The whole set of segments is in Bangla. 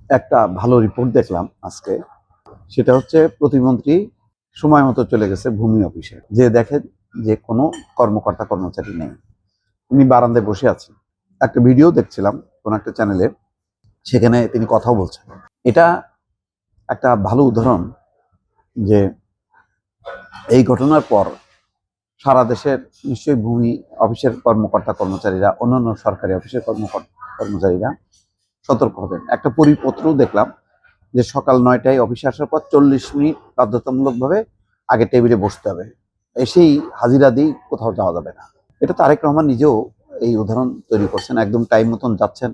একটা ভালো রিপোর্ট দেখলাম আজকে। সেটা হচ্ছে প্রতিমন্ত্রী সময় মতো চলে গেছে ভূমি অফিসে, যে দেখেন যে কোনো কর্মকর্তা কর্মচারী নেই, তিনি বারান্দায় বসে আছেন। একটা ভিডিও দেখছিলাম কোন একটা চ্যানেলে, সেখানে তিনি কথাও বলছেন। এটা একটা ভালো উদাহরণ যে এই ঘটনার পর সারা দেশের নিশ্চয়ই ভূমি অফিসের কর্মকর্তা কর্মচারীরা, অন্যান্য সরকারি অফিসের কর্মচারীরা সতর্ক হবেন। একটা পরিপত্রও দেখলাম যে সকাল 9টায় অফিসে আসার পর 40 মিনিট বাধ্যতামূলকভাবে আগে টেবিলে বসতে হবে, এসেই হাজিরা দিয়ে কোথাও যাওয়া যাবে না। এটা তারেক রহমান নিজেও এই উদাহরণ তৈরি করছেন। একদম টাইম মতন যাচ্ছেন,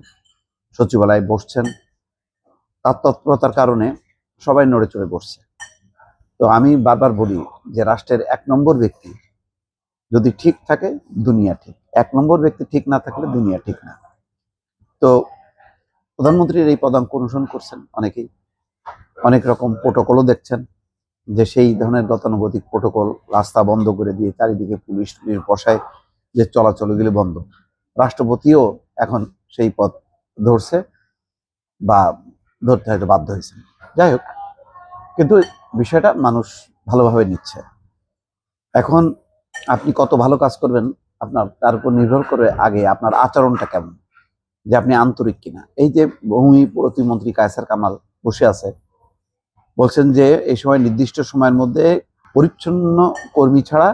সচিবালয়ে বসছেন, তার তৎপরতার কারণে সবাই নড়ে চড়ে বসছে। তো আমি বারবার বলি যে রাষ্ট্রের 1 নম্বর ব্যক্তি যদি ঠিক থাকে, দুনিয়া ঠিক। 1 নম্বর ব্যক্তি ঠিক না থাকলে দুনিয়া ঠিক না। তো প্রধানমন্ত্রীর এই পদাঙ্ক অনুসরণ করছেন অনেকেই, অনেক রকম প্রোটোকলও দেখছেন, যে সেই ধরনের গতানুগতিক প্রোটোকল, রাস্তা বন্ধ করে দিয়ে চারিদিকে পুলিশ বসায়, যে চলাচলগুলি বন্ধ। রাষ্ট্রপতিও এখন সেই পথ ধরছে বা ধরতে হয়তো বাধ্য হয়েছে। যাই হোক, কিন্তু বিষয়টা মানুষ ভালোভাবে নিচ্ছে। এখন আপনি কত ভালো কাজ করবেন আপনার, তার উপর নির্ভর করে আগে আপনার আচরণটা কেমন, যে আপনি আন্তরিক কিনা। এই যে ভূমি প্রতিমন্ত্রী কায়সার কামাল বসে আছে, বলছেন যে এই সময় নির্দিষ্ট সময়ের মধ্যে পরিচ্ছন্ন কর্মী ছাড়া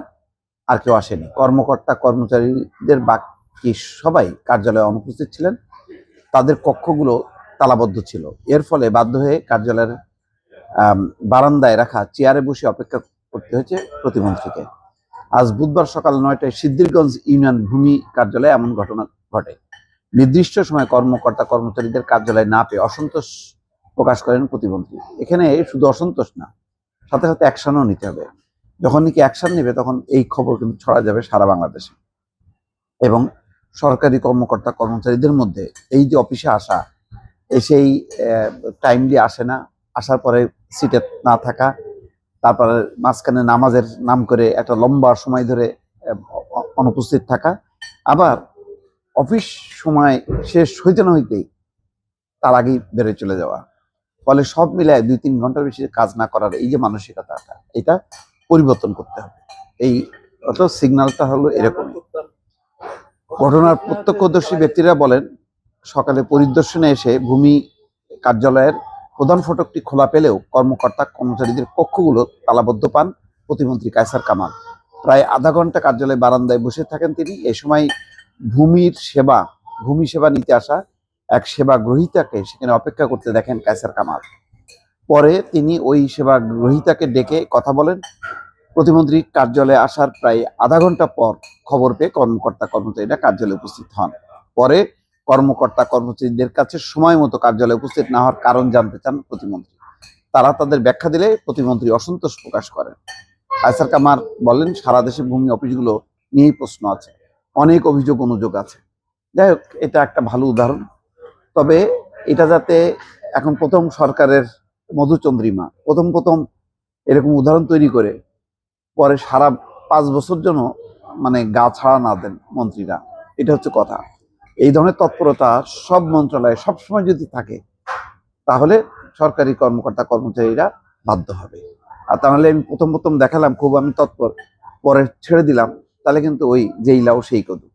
আর কেউ আসেনি। কর্মকর্তা কর্মচারীদের বাকি সবাই কার্যালয়ে অনুপস্থিত ছিলেন, তাদের কক্ষগুলো তালাবদ্ধ ছিল। এর ফলে বাধ্য হয়ে কার্যালয়ের বারান্দায় রাখা চেয়ারে বসে অপেক্ষা করতে হয়েছে প্রতিমন্ত্রীকে। আজ বুধবার সকাল 9টায় সিদ্ধিরগঞ্জ ইউনিয়ন ভূমি কার্যালয়ে এমন ঘটনা ঘটে। নির্দিষ্ট সময় কর্মকর্তা কর্মচারীদের কার্যালয়ে না পেয়ে অসন্তোষ প্রকাশ করেন প্রতিমন্ত্রী। এখানে শুধু অসন্তোষ না, সাথে সাথে অ্যাকশনও নিতে হবে। যখন নাকি অ্যাকশন নেবে তখন এই খবর কিন্তু ছড়া যাবে সারা বাংলাদেশে। এবং সরকারি কর্মকর্তা কর্মচারীদের মধ্যে এই যে অফিসে আসা, এসেই টাইমলি আসে না, আসার পরে সিটে না থাকা, তারপরে মাঝখানে নামাজের নাম করে একটা লম্বা সময় ধরে অনুপস্থিত থাকা, আবার অফিস সময় শেষ হইতে না হইতেই তার আগেই বেড়ে চলে যাওয়া। ফলে সব মিলায় 2-3 ঘন্টার বেশি কাজ না করার এই যে মানসিকতাটা, এটা পরিবর্তন করতে হবে। এই অত সিগন্যালটা হলো এরকম। ঘটনার প্রত্যক্ষদর্শী ব্যক্তিরা বলেন, সকালে পরিদর্শনে এসে ভূমি কার্যালয়ের প্রধান ফটকটি খোলা পেলেও কর্মকর্তা কর্মচারীদের কক্ষগুলো তালাবদ্ধ পান প্রতিমন্ত্রী কায়সার কামাল। প্রায় আধা ঘন্টা কার্যালয় বারান্দায় বসে থাকেন তিনি। এ সময় ভূমি সেবা নিতে আসা এক সেবা গ্রহীতাকে সেখানে অপেক্ষা করতে দেখেন কায়সার কামাল। পরে তিনি ওই সেবা গ্রহীতাকে ডেকে কথা বলেন। প্রতিমন্ত্রী কার্যালয়ে আসার প্রায় আধা ঘন্টা পর খবর পেয়ে কর্মকর্তা কর্মচারীরা কার্যালয়ে উপস্থিত হন। পরে কর্মকর্তা কর্মচারীদের কাছে সময় মতো কার্যালয়ে উপস্থিত না হওয়ার কারণ জানতে চান প্রতিমন্ত্রী। তারা তাদের ব্যাখ্যা দিলে প্রতিমন্ত্রী অসন্তোষ প্রকাশ করেন। কায়সার কামাল বলেন, সারা দেশে ভূমি অফিসগুলো নিয়েই প্রশ্ন আছে, অনেক অভিযোগ অনুযোগ আছে। যাই হোক, এটা একটা ভালো উদাহরণ। তবে এটা যাতে এখন প্রথম সরকারের মধুচন্দ্রিমা, প্রথম এরকম উদাহরণ তৈরি করে পরে সারা 5 বছর জন্য মানে গা ছাড়া না দেন মন্ত্রীরা, এটা হচ্ছে কথা। এই ধরনের তৎপরতা সব মন্ত্রণালয়ে সবসময় যদি থাকে, তাহলে সরকারি কর্মকর্তা কর্মচারীরা বাধ্য হবে। আর তাহলে আমি প্রথম দেখালাম খুব আমি তৎপর, পরে ছেড়ে দিলাম, তাহলে কিন্তু ওই যেই লাও সেই কদু।